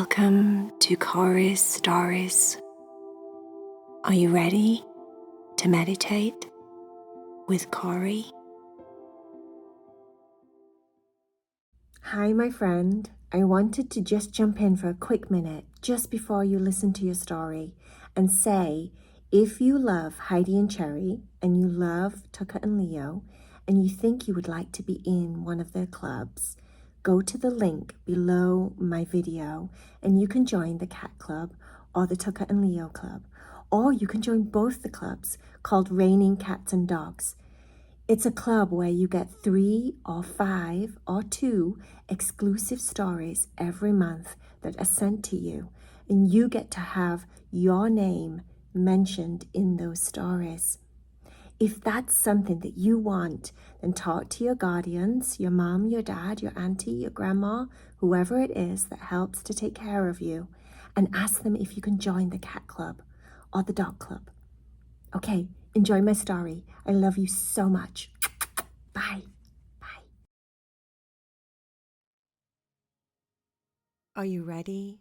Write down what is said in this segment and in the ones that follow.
Welcome to Cory's Stories. Are you ready to meditate with Cory? Hi, my friend. I wanted to just jump in for a quick minute just before you listen to your story and say, if you love Heidi and Cherry and you love Tucker and Leo and you think you would like to be in one of their clubs, go to the link below my video and you can join the Cat Club or the Tucker and Leo Club, or you can join both the clubs called Raining Cats and Dogs. It's a club where you get 3 or 5 or 2 exclusive stories every month that are sent to you, and you get to have your name mentioned in those stories. If that's something that you want, then talk to your guardians, your mom, your dad, your auntie, your grandma, whoever it is that helps to take care of you, and ask them if you can join the Cat Club or the Dog Club. Okay, enjoy my story. I love you so much. Bye. Bye. Are you ready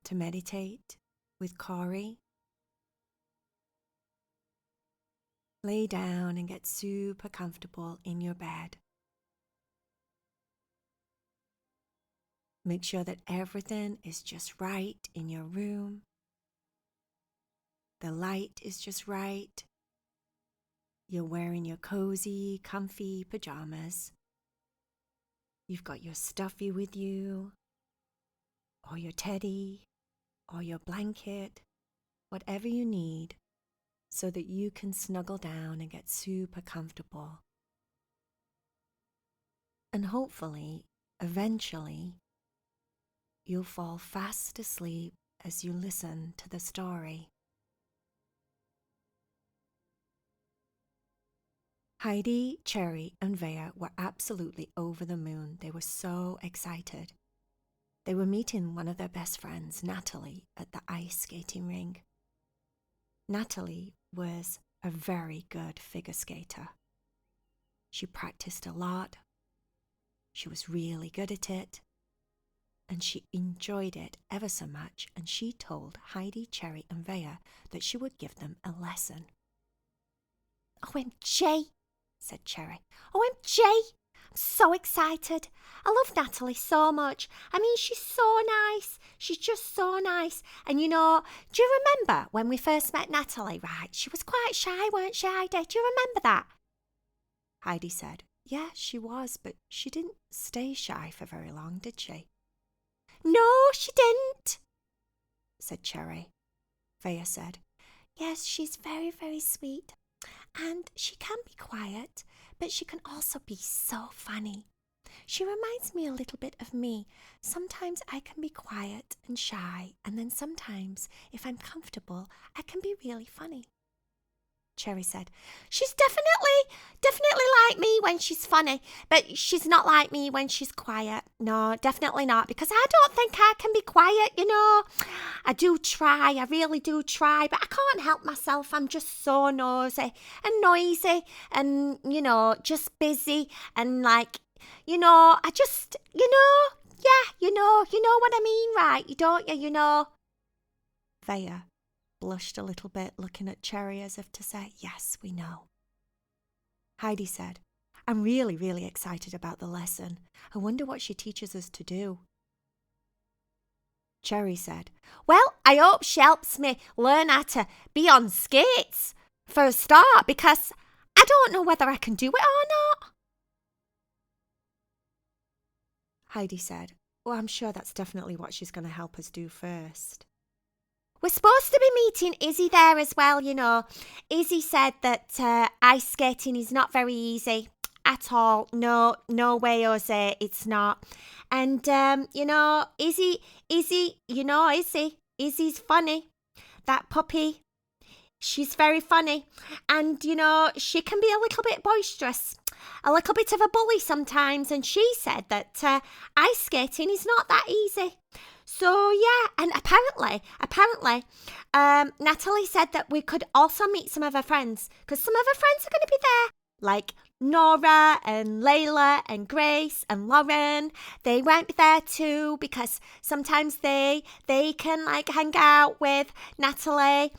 to meditate with Cory? Lay down and get super comfortable in your bed. Make sure that everything is just right in your room. The light is just right. You're wearing your cozy, comfy pajamas. You've got your stuffy with you, or your teddy, or your blanket, whatever you need, so that you can snuggle down and get super comfortable. And hopefully, eventually, you'll fall fast asleep as you listen to the story. Heidi, Cherry, and Vaya were absolutely over the moon. They were so excited. They were meeting one of their best friends, Natalie, at the ice skating rink. Natalie was a very good figure skater. She practiced a lot. She was really good at it. And she enjoyed it ever so much. And she told Heidi, Cherry, and Vaya that she would give them a lesson. OMG, said Cherry. OMG, I'm so excited. I love Natalie so much. I mean, she's so nice. She's just so nice. And do you remember when we first met Natalie, right? She was quite shy, weren't she, Heidi? Do you remember that? Heidi said, yeah, she was, but she didn't stay shy for very long, did she? No, she didn't, said Cherry. Vaya said, yes, she's very, very sweet. And she can be quiet, but she can also be so funny. She reminds me a little bit of me. Sometimes I can be quiet and shy, and then sometimes, if I'm comfortable, I can be really funny. Cherry said, she's definitely like me when she's funny, but she's not like me when she's quiet. No, definitely not, because I don't think I can be quiet, I do try, I really do try, but I can't help myself. I'm just so nosy and noisy and, just busy and I just, yeah, you know what I mean, right? You don't, Vaya blushed a little bit, looking at Cherry as if to say, yes, we know. Heidi said, I'm really, really excited about the lesson. I wonder what she teaches us to do. Cherry said, well, I hope she helps me learn how to be on skates for a start, because I don't know whether I can do it or not. Heidi said, well, I'm sure that's definitely what she's going to help us do first. We're supposed to be meeting Izzy there as well, Izzy said that ice skating is not very easy at all. No way, Jose, it's not. And, Izzy, Izzy's funny. That puppy, she's very funny. And, she can be a little bit boisterous, a little bit of a bully sometimes. And she said that ice skating is not that easy. So, yeah, and apparently, Natalie said that we could also meet some of her friends, because some of her friends are going to be there, like Nora and Layla and Grace and Lauren, they won't be there too because sometimes they can like hang out with Natalie.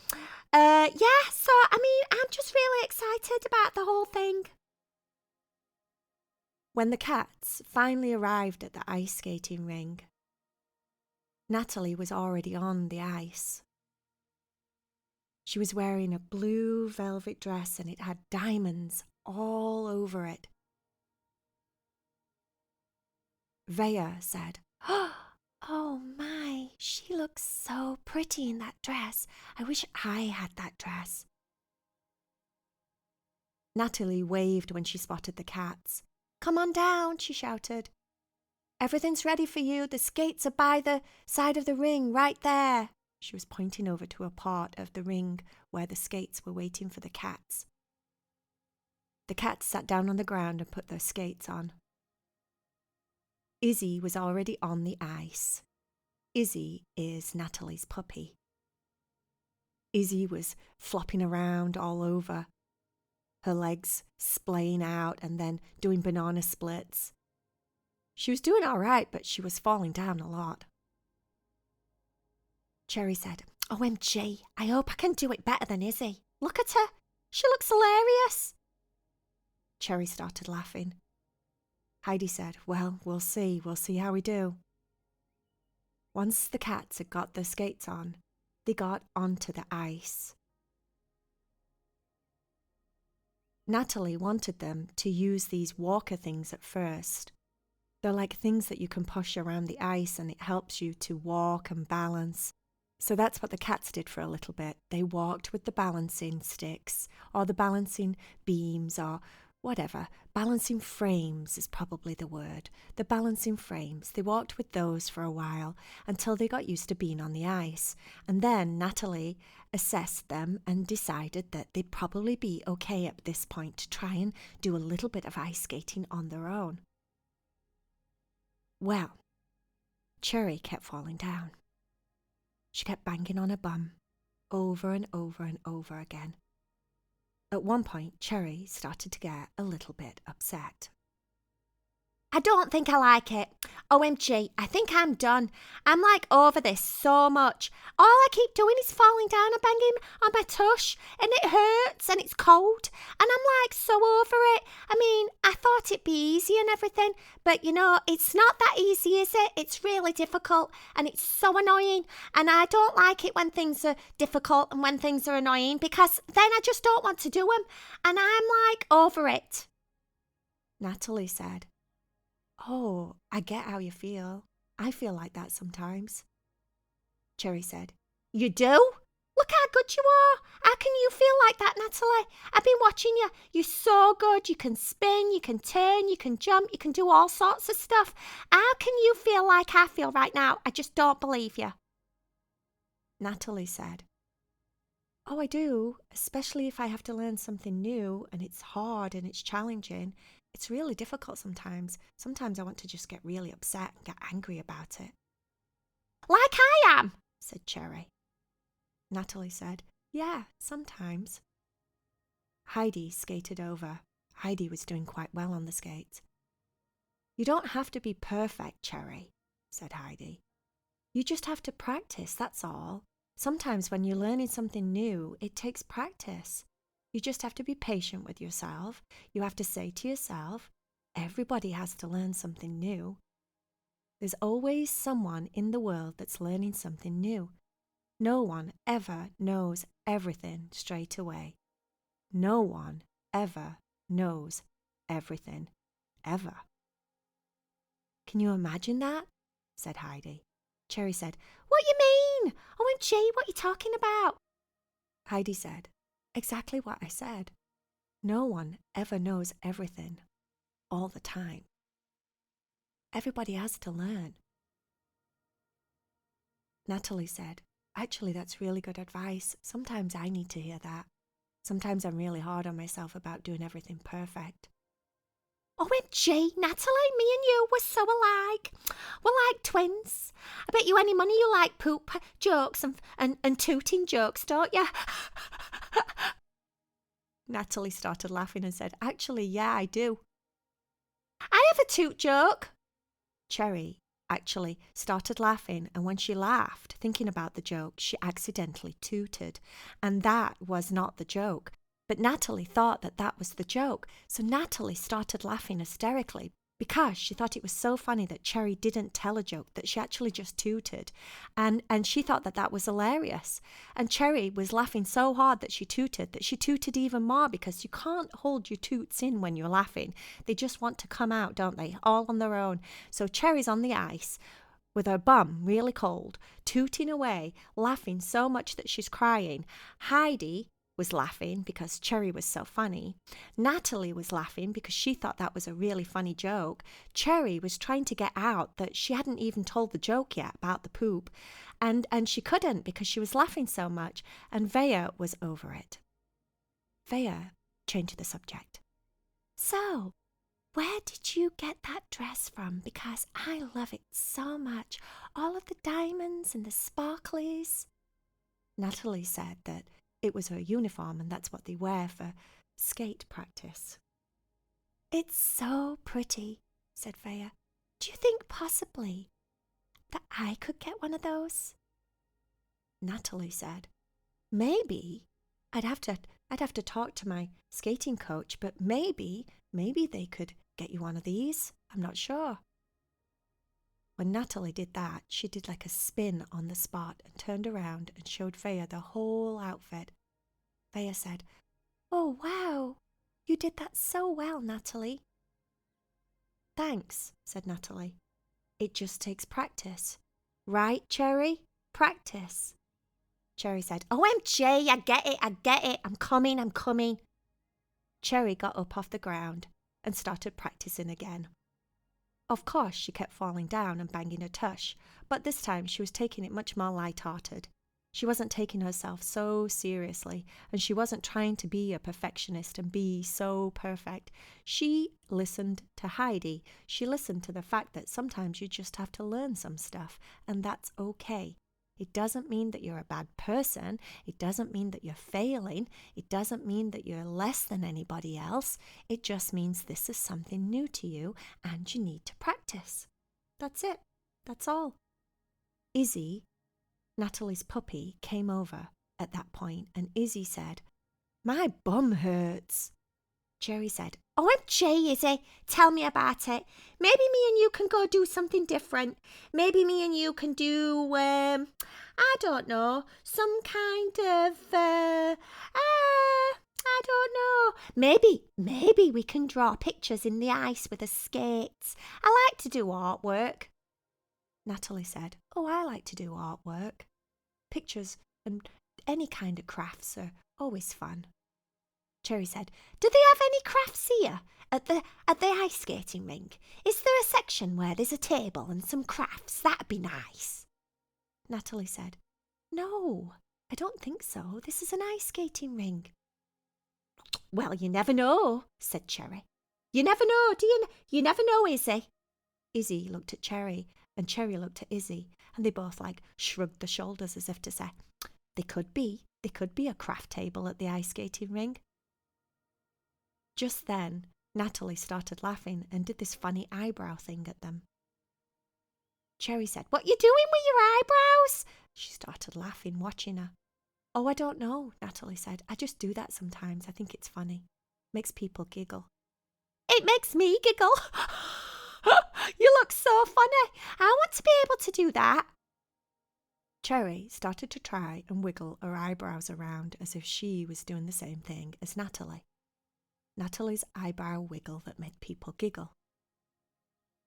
So I'm just really excited about the whole thing. When the cats finally arrived at the ice skating ring, Natalie was already on the ice. She was wearing a blue velvet dress and it had diamonds all over it. Vaya said, "Oh my, she looks so pretty in that dress. I wish I had that dress." Natalie waved when she spotted the cats. "Come on down," she shouted. "Everything's ready for you. The skates are by the side of the ring, right there." She was pointing over to a part of the ring where the skates were waiting for the cats. The cats sat down on the ground and put their skates on. Izzy was already on the ice. Izzy is Natalie's puppy. Izzy was flopping around all over, her legs splaying out and then doing banana splits. She was doing all right, but she was falling down a lot. Cherry said, "OMG, I hope I can do it better than Izzy. Look at her. She looks hilarious." Cherry started laughing. Heidi said, "Well, we'll see. We'll see how we do." Once the cats had got their skates on, they got onto the ice. Natalie wanted them to use these walker things at first. They're like things that you can push around the ice and it helps you to walk and balance. So that's what the cats did for a little bit. They walked with the balancing sticks or the balancing beams or whatever. Balancing frames is probably the word. The balancing frames. They walked with those for a while until they got used to being on the ice. And then Natalie assessed them and decided that they'd probably be okay at this point to try and do a little bit of ice skating on their own. Well, Cherry kept falling down. She kept banging on her bum over and over and over again. At one point, Cherry started to get a little bit upset. "I don't think I like it. OMG, I think I'm done. I'm like over this so much. All I keep doing is falling down and banging on my tush, and it hurts and it's cold, and I'm like so over it. I thought it'd be easy and everything, but it's not that easy, is it? It's really difficult and it's so annoying, and I don't like it when things are difficult and when things are annoying because then I just don't want to do them, and I'm like over it." Natalie said, "Oh, I get how you feel. I feel like that sometimes." Cherry said, "You do? Look how good you are. How can you feel like that, Natalie? I've been watching you. You're so good. You can spin, you can turn, you can jump, you can do all sorts of stuff. How can you feel like I feel right now? I just don't believe you." Natalie said, "Oh, I do, especially if I have to learn something new and it's hard and it's challenging. It's really difficult sometimes. Sometimes I want to just get really upset and get angry about it." "Like I am," said Cherry. Natalie said, "Yeah, sometimes." Heidi skated over. Heidi was doing quite well on the skates. "You don't have to be perfect, Cherry," said Heidi. "You just have to practice, that's all. Sometimes when you're learning something new, it takes practice. You just have to be patient with yourself. You have to say to yourself, everybody has to learn something new. There's always someone in the world that's learning something new. No one ever knows everything straight away. No one ever knows everything, ever." "Can you imagine that?" said Heidi. Cherry said, "What you mean? OMG, what are you talking about?" Heidi said, "Exactly what I said. No one ever knows everything all the time. Everybody has to learn." Natalie said, "Actually, that's really good advice. Sometimes I need to hear that. Sometimes I'm really hard on myself about doing everything perfect." "OMG, Natalie, me and you were so alike. We're like twins. I bet you any money you like poop jokes and tooting jokes, don't you?" Natalie started laughing and said, "Actually, yeah, I do." "I have a toot joke." Cherry actually started laughing, and when she laughed, thinking about the joke, she accidentally tooted. And that was not the joke. But Natalie thought that that was the joke. So Natalie started laughing hysterically because she thought it was so funny that Cherry didn't tell a joke, that she actually just tooted. And she thought that that was hilarious. And Cherry was laughing so hard that she tooted even more, because you can't hold your toots in when you're laughing. They just want to come out, don't they? All on their own. So Cherry's on the ice with her bum really cold, tooting away, laughing so much that she's crying. Heidi was laughing because Cherry was so funny. Natalie was laughing because she thought that was a really funny joke. Cherry was trying to get out that she hadn't even told the joke yet about the poop, and she couldn't because she was laughing so much, and Vaya was over it. Vaya changed the subject. "So, where did you get that dress from? Because I love it so much. All of the diamonds and the sparklies." Natalie said that it was her uniform, and that's what they wear for skate practice. "It's so pretty," said Vaya. "Do you think possibly that I could get one of those?" Natalie said, "Maybe. I'd have to talk to my skating coach, but maybe they could get you one of these. I'm not sure." When Natalie did that, she did like a spin on the spot and turned around and showed Vaya the whole outfit. Vaya said, "Oh, wow. You did that so well, Natalie." "Thanks," said Natalie. "It just takes practice. Right, Cherry? Practice." Cherry said, "OMG, I get it. I'm coming. Cherry got up off the ground and started practicing again. Of course, she kept falling down and banging her tush, but this time she was taking it much more light-hearted. She wasn't taking herself so seriously, and she wasn't trying to be a perfectionist and be so perfect. She listened to Heidi. She listened to the fact that sometimes you just have to learn some stuff, and that's okay. It doesn't mean that you're a bad person. It doesn't mean that you're failing. It doesn't mean that you're less than anybody else. It just means this is something new to you and you need to practice. That's it. That's all. Izzy, Natalie's puppy, came over at that point, and Izzy said, "My bum hurts." Cherry said, "OMG, Izzy, tell me about it. Maybe me and you can go do something different. Maybe me and you can do, I don't know, some kind of, I don't know. Maybe we can draw pictures in the ice with the skates. I like to do artwork." Natalie said, "Oh, I like to do artwork. Pictures and any kind of crafts are always fun." Cherry said, "Do they have any crafts here at the ice skating rink? Is there a section where there's a table and some crafts? That'd be nice." Natalie said, "No, I don't think so. This is an ice skating rink." "Well, you never know," said Cherry. "You never know, do you? You never know, Izzy." Izzy looked at Cherry, and Cherry looked at Izzy, and they both shrugged their shoulders as if to say, There could be a craft table at the ice skating rink." Just then, Natalie started laughing and did this funny eyebrow thing at them. Cherry said, "What you doing with your eyebrows?" She started laughing, watching her. "Oh, I don't know," Natalie said. "I just do that sometimes. I think it's funny. Makes people giggle." "It makes me giggle." "You look so funny. I want to be able to do that." Cherry started to try and wiggle her eyebrows around as if she was doing the same thing as Natalie. Natalie's eyebrow wiggle that made people giggle.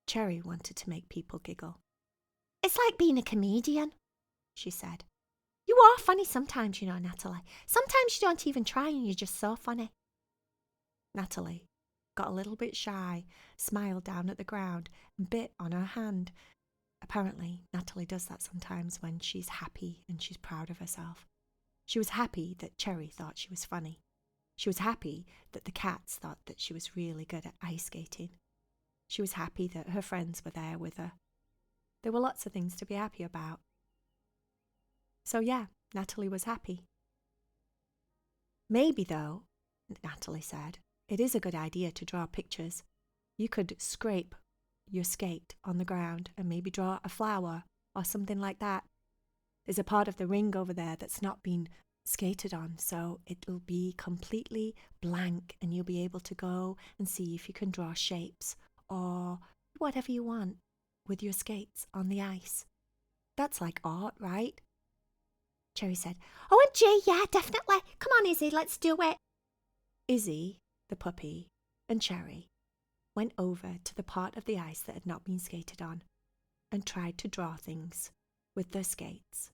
Cherry wanted to make people giggle. "It's like being a comedian," she said. "You are funny sometimes, you know, Natalie. Sometimes you don't even try and you're just so funny." Natalie got a little bit shy, smiled down at the ground, and bit on her hand. Apparently, Natalie does that sometimes when she's happy and she's proud of herself. She was happy that Cherry thought she was funny. She was happy that the cats thought that she was really good at ice skating. She was happy that her friends were there with her. There were lots of things to be happy about. So yeah, Natalie was happy. Maybe, though, Natalie said. It is a good idea to draw pictures. You could scrape your skate on the ground and maybe draw a flower or something like that. There's a part of the ring over there that's not been skated on, so it'll be completely blank and you'll be able to go and see if you can draw shapes or whatever you want with your skates on the ice. That's like art, right? Cherry said, OMG, yeah, definitely. Come on, Izzy, let's do it. Izzy, the puppy, and Cherry went over to the part of the ice that had not been skated on and tried to draw things with their skates.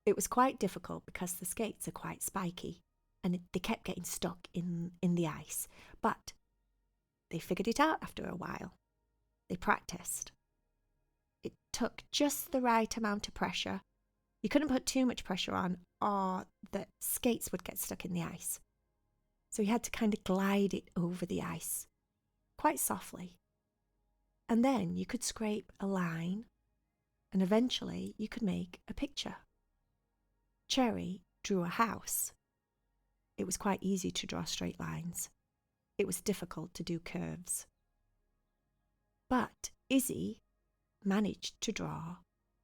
It was quite difficult because the skates are quite spiky and they kept getting stuck in the ice, but they figured it out after a while. They practiced. It took just the right amount of pressure. You couldn't put too much pressure on or the skates would get stuck in the ice. So you had to kind of glide it over the ice, quite softly. And then you could scrape a line and eventually you could make a picture. Cherry drew a house. It was quite easy to draw straight lines. It was difficult to do curves. But Izzy managed to draw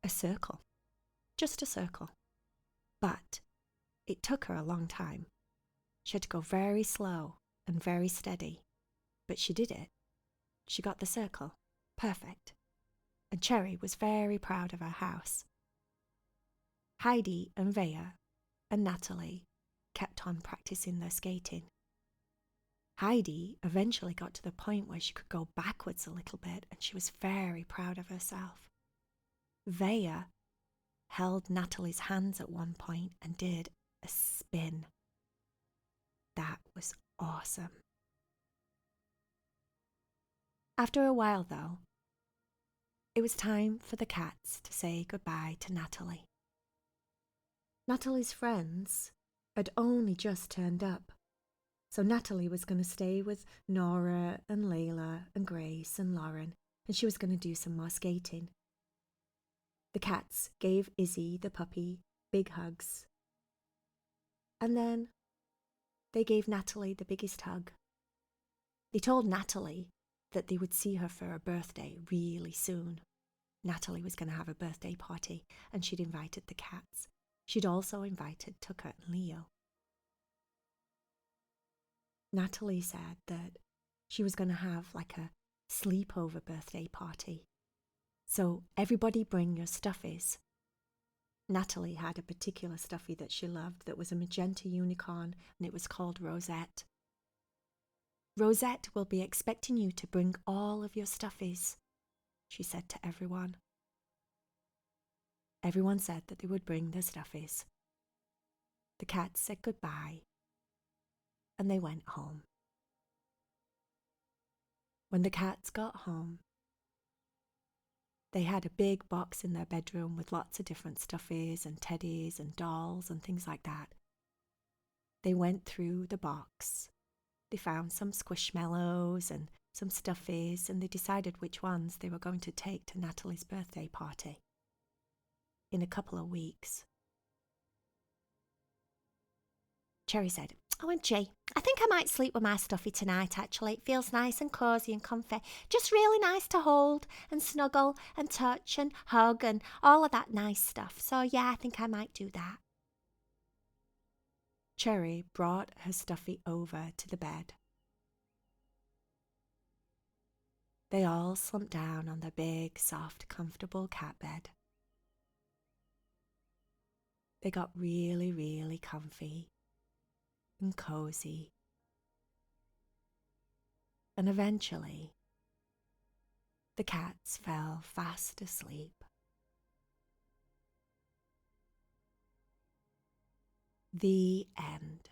a circle, just a circle. But it took her a long time. She had to go very slow and very steady, but she did it. She got the circle. Perfect. And Cherry was very proud of her house. Heidi and Vaya and Natalie kept on practicing their skating. Heidi eventually got to the point where she could go backwards a little bit and she was very proud of herself. Vaya held Natalie's hands at one point and did a spin. That was awesome. After a while, though, it was time for the cats to say goodbye to Natalie. Natalie's friends had only just turned up, so Natalie was going to stay with Nora and Layla and Grace and Lauren, and she was going to do some more skating. The cats gave Izzy, the puppy, big hugs. And then they gave Natalie the biggest hug. They told Natalie that they would see her for her birthday really soon. Natalie was going to have a birthday party and she'd invited the cats. She'd also invited Tucker and Leo. Natalie said that she was going to have like a sleepover birthday party. So everybody bring your stuffies. Natalie had a particular stuffy that she loved that was a magenta unicorn and it was called Rosette. Rosette will be expecting you to bring all of your stuffies, she said to everyone. Everyone said that they would bring their stuffies. The cats said goodbye and they went home. When the cats got home, they had a big box in their bedroom with lots of different stuffies and teddies and dolls and things like that. They went through the box. They found some squishmallows and some stuffies and they decided which ones they were going to take to Natalie's birthday party in a couple of weeks. Cherry said, OMG, I think I might sleep with my stuffy tonight, actually. It feels nice and cosy and comfy. Just really nice to hold and snuggle and touch and hug and all of that nice stuff. So yeah, I think I might do that. Cherry brought her stuffy over to the bed. They all slumped down on their big, soft, comfortable cat bed. They got really, really comfy and cozy. And eventually, the cats fell fast asleep. The end.